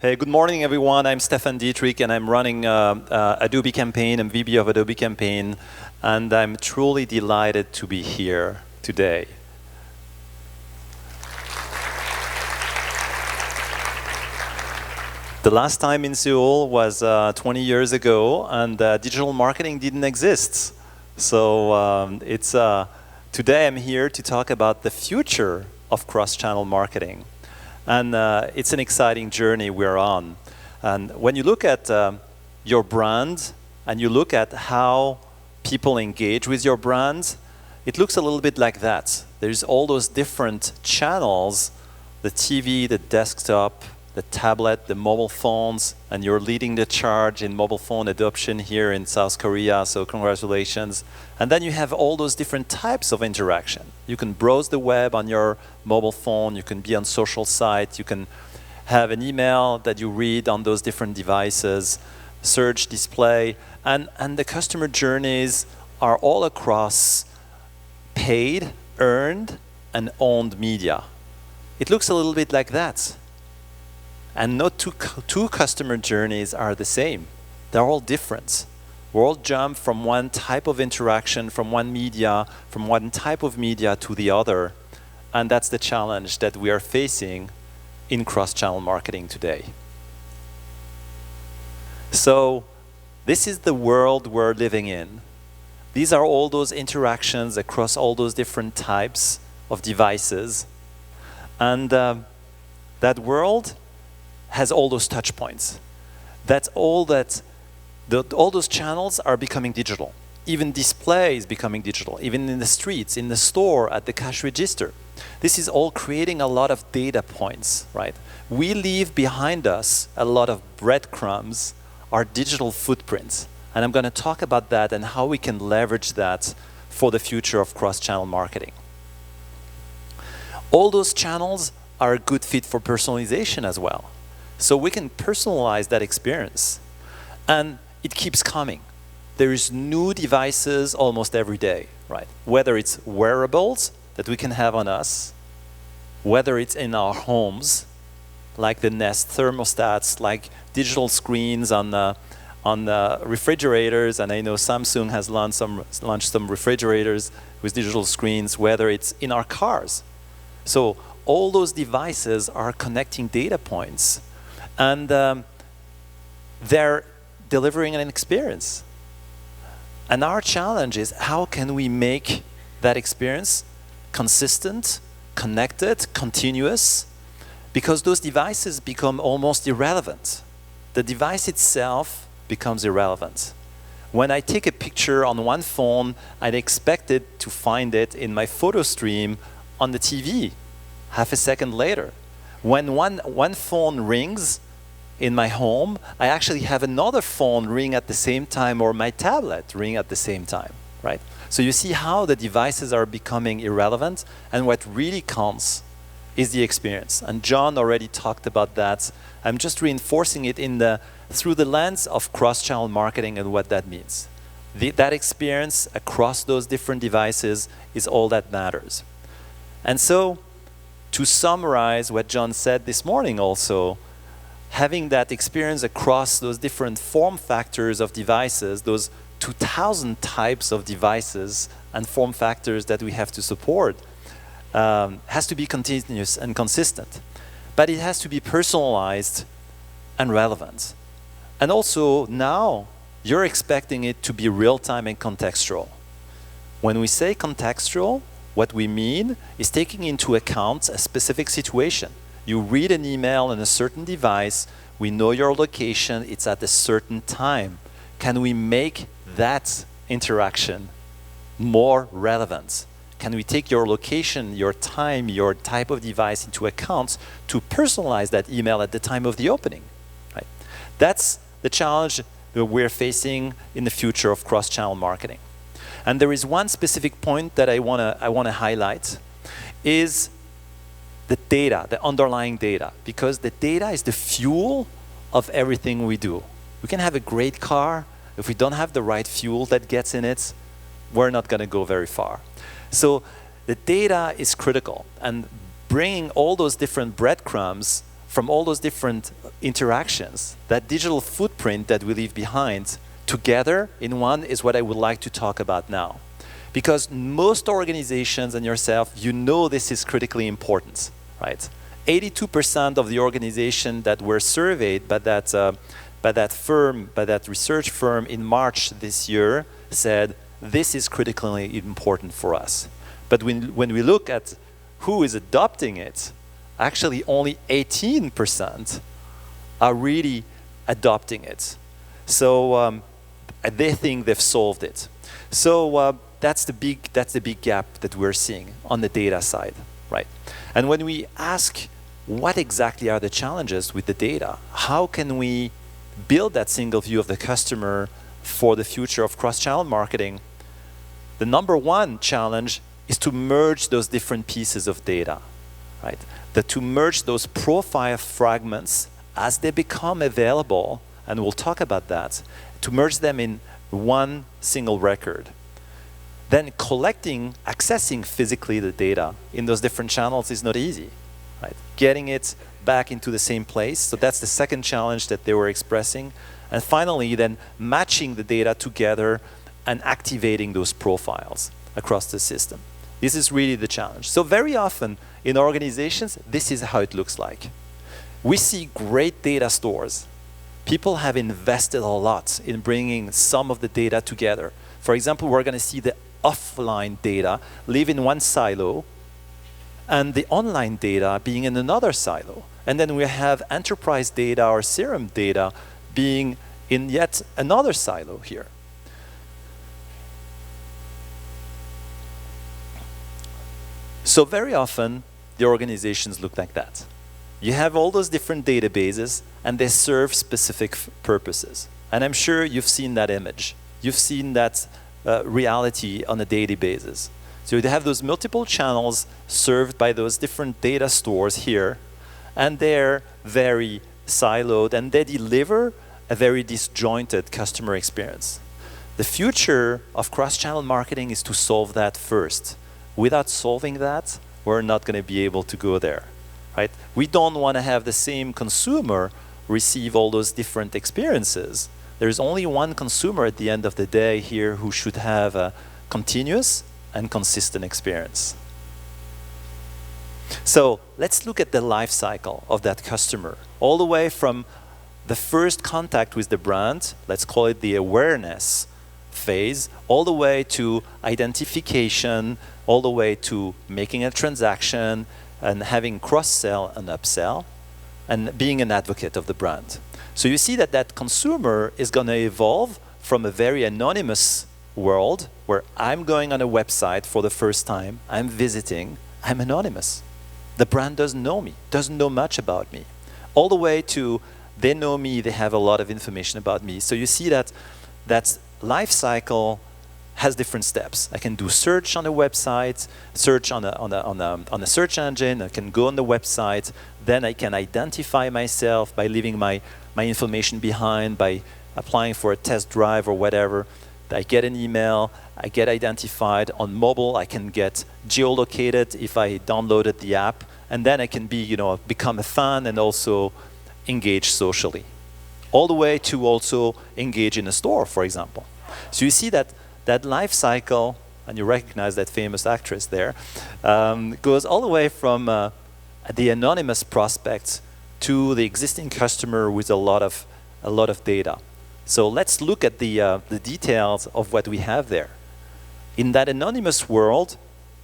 Hey, good morning, everyone. I'm Stephan Dietrich, and I'm running Adobe Campaign. I'm VP of Adobe Campaign, and I'm truly delighted to be here today. The last time in Seoul was 20 years ago, and digital marketing didn't exist. So today I'm here to talk about the future of cross-channel marketing. And it's an exciting journey we're on. And when you look at your brand and you look at how people engage with your brand, it looks a little bit like that. There's all those different channels, the TV, the desktop, the tablet, the mobile phones, and you're leading the charge in mobile phone adoption here in South Korea, so congratulations. And then you have all those different types of interaction. You can browse the web on your mobile phone, you can be on social sites, you can have an email that you read on those different devices, search, display, and the customer journeys are all across paid, earned, and owned media. It looks a little bit like that. And no two customer journeys are the same. They're all different. We all jump from one type of interaction, from one media, from one type of media to the other. And that's the challenge that we are facing in cross-channel marketing today. So this is the world we're living in. These are all those interactions across all those different types of devices. And that world has all those touch points. That's all that, all those channels are becoming digital. Even display is becoming digital, even in the streets, in the store, at the cash register. This is all creating a lot of data points, right? We leave behind us a lot of breadcrumbs, our digital footprints. And I'm going to talk about that and how we can leverage that for the future of cross-channel marketing. All those channels are a good fit for personalization as well. So we can personalize that experience. And it keeps coming. There is new devices almost every day, right? Whether it's wearables that we can have on us, whether it's in our homes, like the Nest thermostats, like digital screens on the refrigerators, and I know Samsung has launched some refrigerators with digital screens, whether it's in our cars. So all those devices are connecting data points. And they're delivering an experience. And our challenge is, how can we make that experience consistent, connected, continuous? Because those devices become almost irrelevant. The device itself becomes irrelevant. When I take a picture on one phone, I'd expect it to find it in my photo stream on the TV half a second later. When one phone rings in my home, I actually have another phone ring at the same time, or my tablet ring at the same time, right? So you see how the devices are becoming irrelevant, and what really counts is the experience. And John already talked about that. I'm just reinforcing it through the lens of cross-channel marketing and what that means. That experience across those different devices is all that matters. And so, to summarize what John said this morning also, having that experience across those different form factors of devices, those 2,000 types of devices and form factors that we have to support, has to be continuous and consistent. But it has to be personalized and relevant. And also now, you're expecting it to be real-time and contextual. When we say contextual, what we mean is taking into account a specific situation. You read an email on a certain device, we know your location, it's at a certain time. Can we make that interaction more relevant? Can we take your location, your time, your type of device into account to personalize that email at the time of the opening? Right? That's the challenge that we're facing in the future of cross-channel marketing. And there is one specific point that I wanna highlight, is the data, the underlying data, because the data is the fuel of everything we do. We can have a great car. If we don't have the right fuel that gets in it, we're not going to go very far. So the data is critical, and bringing all those different breadcrumbs from all those different interactions, that digital footprint that we leave behind, together in one is what I would like to talk about now. Because most organizations and yourself, you know this is critically important, right? 82% of the organization that were surveyed by that research firm in March this year said, this is critically important for us. But when we look at who is adopting it, actually only 18% are really adopting it. So they think they've solved it. So that's the big gap that we're seeing on the data side, right? And when we ask what exactly are the challenges with the data, how can we build that single view of the customer for the future of cross-channel marketing, the number one challenge is to merge those different pieces of data, right? To merge those profile fragments as they become available, and we'll talk about that, to merge them in one single record. Then accessing physically the data in those different channels is not easy, right? Getting it back into the same place, so that's the second challenge that they were expressing. And finally, then matching the data together and activating those profiles across the system. This is really the challenge. So very often in organizations, this is how it looks like. We see great data stores. People have invested a lot in bringing some of the data together. For example, we're going to see the offline data live in one silo and the online data being in another silo. And then we have enterprise data or CRM data being in yet another silo here. So very often, the organizations look like that. You have all those different databases, and they serve specific purposes. And I'm sure you've seen that image. You've seen that reality on a daily basis. So you have those multiple channels served by those different data stores here, and they're very siloed, and they deliver a very disjointed customer experience. The future of cross-channel marketing is to solve that first. Without solving that, we're not going to be able to go there, right? We don't want to have the same consumer receive all those different experiences. There's only one consumer at the end of the day here who should have a continuous and consistent experience. So let's look at the life cycle of that customer, all the way from the first contact with the brand, let's call it the awareness phase, all the way to identification, all the way to making a transaction and having cross-sell and upsell and being an advocate of the brand. So you see that consumer is going to evolve from a very anonymous world where I'm going on a website for the first time, I'm visiting, I'm anonymous. The brand doesn't know me, doesn't know much about me. All the way to they know me, they have a lot of information about me. So you see that life cycle has different steps. I can do search on a website, search on a search engine, I can go on the website, then I can identify myself by leaving my information behind, by applying for a test drive or whatever. I get an email, I get identified. On mobile, I can get geolocated if I downloaded the app, and then I can become a fan and also engage socially. All the way to also engage in a store, for example. So you see that life cycle, and you recognize that famous actress there, goes all the way from the anonymous prospects to the existing customer with a lot of data. So let's look at the details of what we have there. In that anonymous world,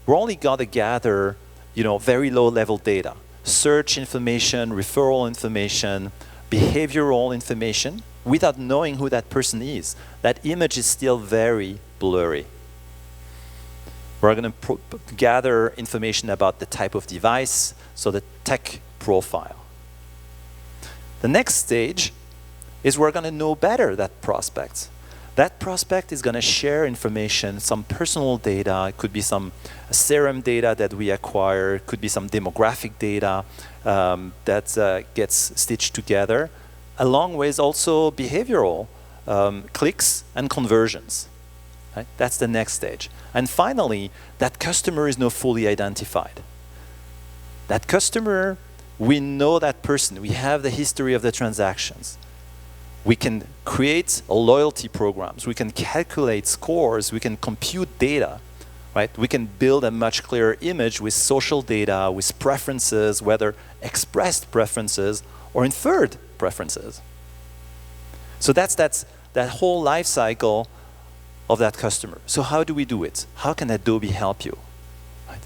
we're only going to gather very low-level data. Search information, referral information, behavioral information, without knowing who that person is. That image is still very blurry. We're going to gather information about the type of device, so the tech profile. The next stage is we're going to know better that prospect. That prospect is going to share information, some personal data. It could be some CRM data that we acquire. It could be some demographic data that gets stitched together, along with also behavioral clicks and conversions. Right? That's the next stage. And finally, that customer is now fully identified. That customer We know that person. We have the history of the transactions. We can create loyalty programs. We can calculate scores. We can compute data, right? We can build a much clearer image with social data, with preferences, whether expressed preferences or inferred preferences. So that's that whole life cycle of that customer. So how do we do it? How can Adobe help you? Right?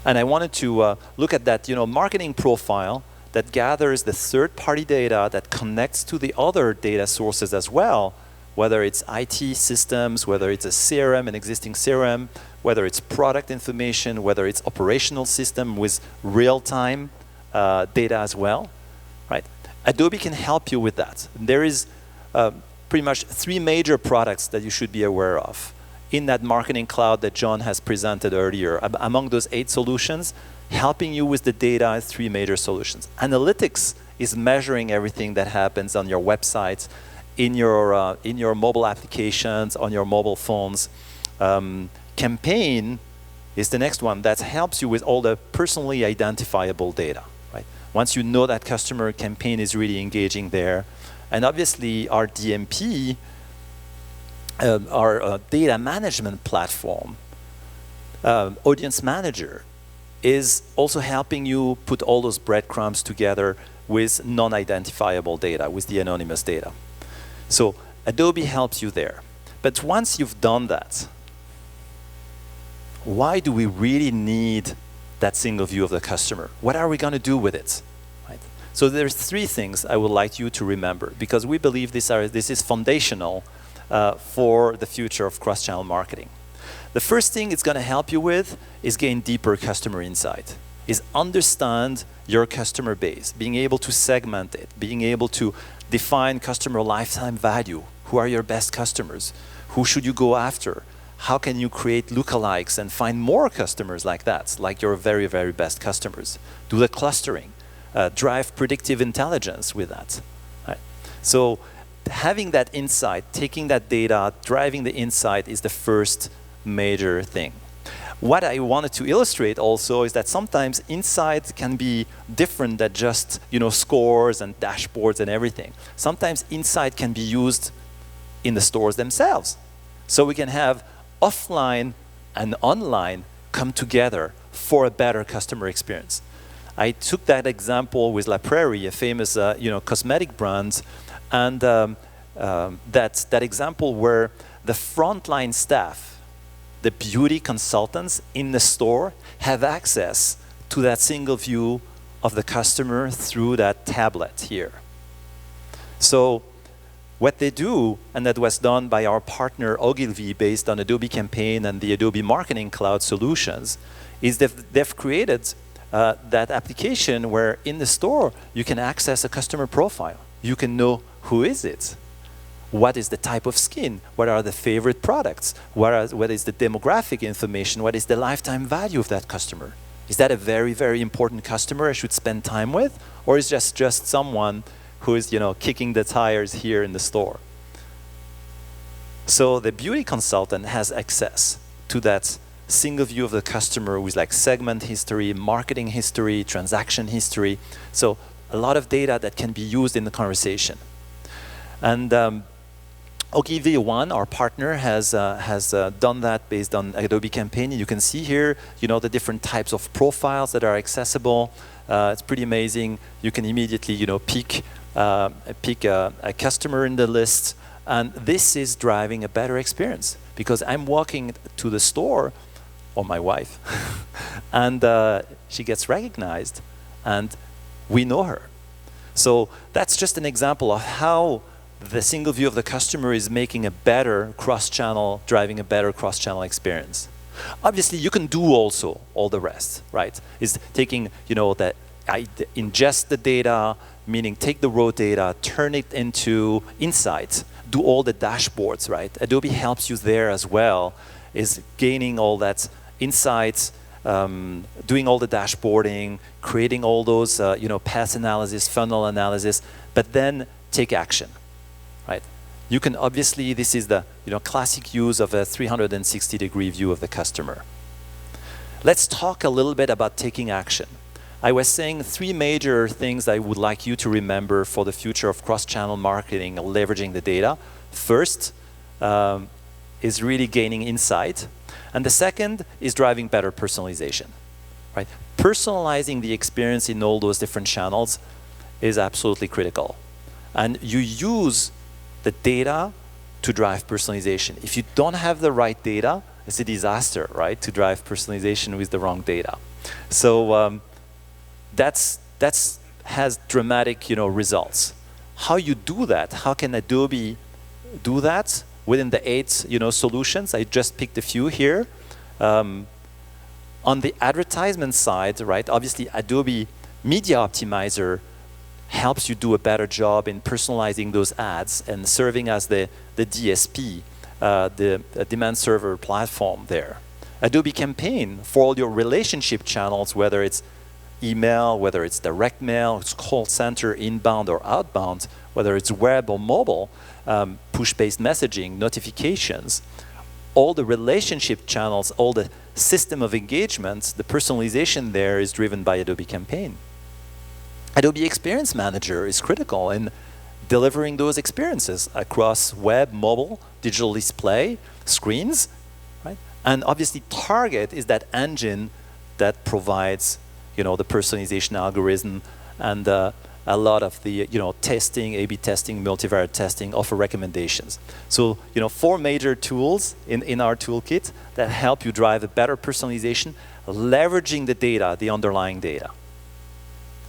And I wanted to look at that, marketing profile that gathers the third-party data that connects to the other data sources as well, whether it's IT systems, whether it's a CRM, an existing CRM, whether it's product information, whether it's operational system with real-time data as well, right? Adobe can help you with that. There is pretty much 3 major products that you should be aware of in that marketing cloud that John has presented earlier. Among those 8 solutions, helping you with the data is 3 major solutions. Analytics is measuring everything that happens on your websites, in your mobile applications, on your mobile phones. Campaign is the next one that helps you with all the personally identifiable data. Right? Once you know that customer, campaign is really engaging there. And obviously our DMP, our data management platform, Audience Manager, is also helping you put all those breadcrumbs together with non-identifiable data, with the anonymous data. So Adobe helps you there. But once you've done that, why do we really need that single view of the customer? What are we going to do with it? Right? So there's 3 things I would like you to remember, because we believe this is foundational for the future of cross-channel marketing. The first thing it's going to help you with is gain deeper customer insight, is understand your customer base, being able to segment it, being able to define customer lifetime value. Who are your best customers? Who should you go after? How can you create lookalikes and find more customers like that, like your very, very best customers? Do the clustering, drive predictive intelligence with that. Right? So having that insight, taking that data, driving the insight is the first major thing. What I wanted to illustrate also is that sometimes insight can be different than just scores and dashboards and everything. Sometimes insight can be used in the stores themselves. So we can have offline and online come together for a better customer experience. I took that example with La Prairie, a famous cosmetic brand, and that example where the frontline staff, the beauty consultants in the store, have access to that single view of the customer through that tablet here. So what they do, and that was done by our partner Ogilvy based on Adobe Campaign and the Adobe Marketing Cloud solutions, is they've created that application where in the store you can access a customer profile. You can know who is it, what is the type of skin, what are the favorite products, what is the demographic information, what is the lifetime value of that customer. Is that a very, very important customer I should spend time with, or is just someone who is kicking the tires here in the store? So the beauty consultant has access to that single view of the customer with like segment history, marketing history, transaction history. So a lot of data that can be used in the conversation. And Ogilvy One, our partner, has done that based on Adobe Campaign. You can see here, the different types of profiles that are accessible. It's pretty amazing. You can immediately, pick a customer in the list, and this is driving a better experience because I'm walking to the store, or my wife, and she gets recognized, and we know her. So that's just an example of how the single view of the customer is making a better cross-channel, driving a better cross-channel experience. Obviously, you can do also all the rest, right? Is taking, ingest the data, meaning take the raw data, turn it into insights, do all the dashboards, right? Adobe helps you there as well, is gaining all that insights, doing all the dashboarding, creating all those, path analysis, funnel analysis, but then take action. Right? You can obviously, this is the classic use of a 360-degree view of the customer. Let's talk a little bit about taking action. I was saying 3 major things I would like you to remember for the future of cross-channel marketing, leveraging the data. First is really gaining insight. And the second is driving better personalization. Right? Personalizing the experience in all those different channels is absolutely critical. And you use the data to drive personalization. If you don't have the right data, it's a disaster, right? To drive personalization with the wrong data. So that's has dramatic, results. How you do that? How can Adobe do that within the 8, solutions? I just picked a few here. On the advertisement side, right? Obviously, Adobe Media Optimizer helps you do a better job in personalizing those ads and serving as the DSP, the demand server platform there. Adobe Campaign for all your relationship channels, whether it's email, whether it's direct mail, it's call center, inbound or outbound, whether it's web or mobile, push-based messaging, notifications, all the relationship channels, all the system of engagements, the personalization there is driven by Adobe Campaign. Adobe Experience Manager is critical in delivering those experiences across web, mobile, digital display, screens, right? And obviously Target is that engine that provides, the personalization algorithm and a lot of the, testing, A/B testing, multivariate testing, offer recommendations. So, 4 major tools in our toolkit that help you drive a better personalization, leveraging the data, the underlying data.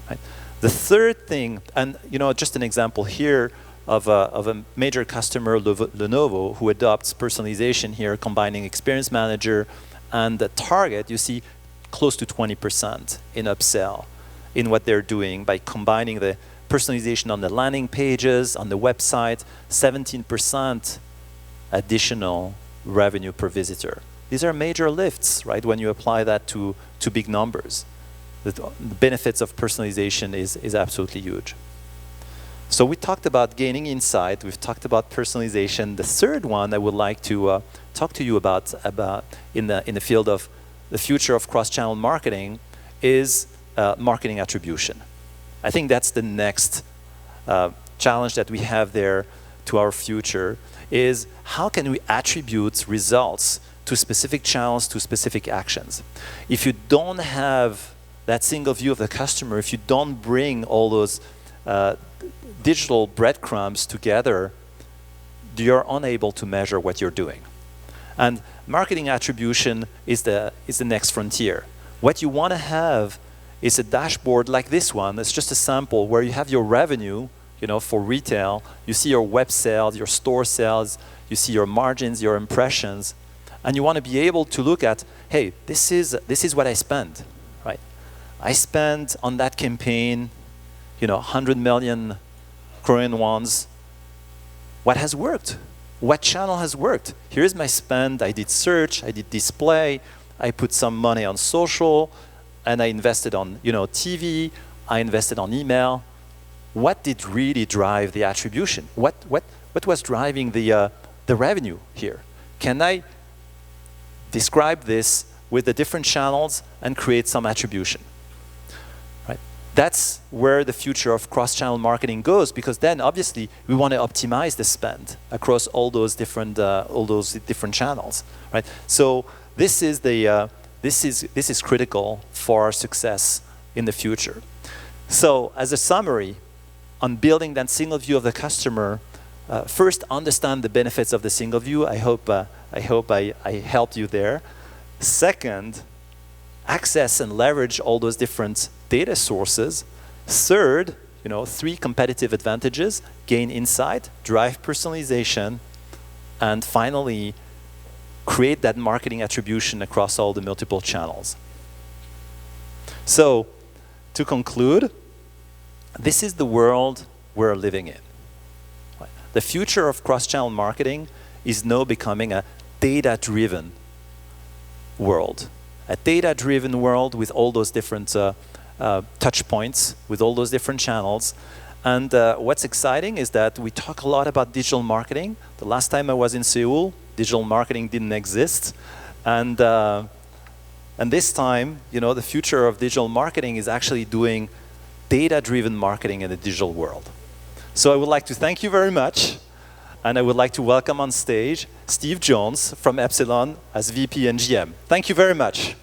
Right? The third thing, and just an example here of a major customer, Lenovo, who adopts personalization here, combining Experience Manager and the Target. You see close to 20% in upsell in what they're doing by combining the personalization on the landing pages, on the website, 17% additional revenue per visitor. These are major lifts, right, when you apply that to big numbers. The benefits of personalization is absolutely huge. So we talked about gaining insight. We've talked about personalization. The third one I would like to talk to you about in the field of the future of cross-channel marketing is marketing attribution. I think that's the next challenge that we have there to our future is how can we attribute results to specific channels, to specific actions. If you don't have that single view of the customer, if you don't bring all those digital breadcrumbs together, you're unable to measure what you're doing. And marketing attribution is the next frontier. What you want to have is a dashboard like this one. It's just a sample where you have your revenue, for retail. You see your web sales, your store sales, you see your margins, your impressions, and you want to be able to look at, hey, this is what I spend, right? I spent on that campaign, 100 million Korean wons. What has worked? What channel has worked? Here's my spend. I did search, I did display, I put some money on social, and I invested on, TV, I invested on email. What did really drive the attribution? What was driving the revenue here? Can I describe this with the different channels and create some attribution? Right? That's where the future of cross-channel marketing goes, because then obviously we want to optimize the spend across all those different channels, right? So this is critical for our success in the future. So as a summary on building that single view of the customer, first understand the benefits of the single view. I hope I helped you there. Second, access and leverage all those different data sources. Third, 3 competitive advantages: gain insight, drive personalization, and finally, create that marketing attribution across all the multiple channels. So, to conclude, this is the world we're living in. The future of cross-channel marketing is now becoming a data-driven world. A data-driven world with all those different touch points, with all those different channels. And what's exciting is that we talk a lot about digital marketing. The last time I was in Seoul, digital marketing didn't exist. And And this time, the future of digital marketing is actually doing data-driven marketing in the digital world. So I would like to thank you very much. And I would like to welcome on stage Steve Jones from Epsilon as VP and GM. Thank you very much.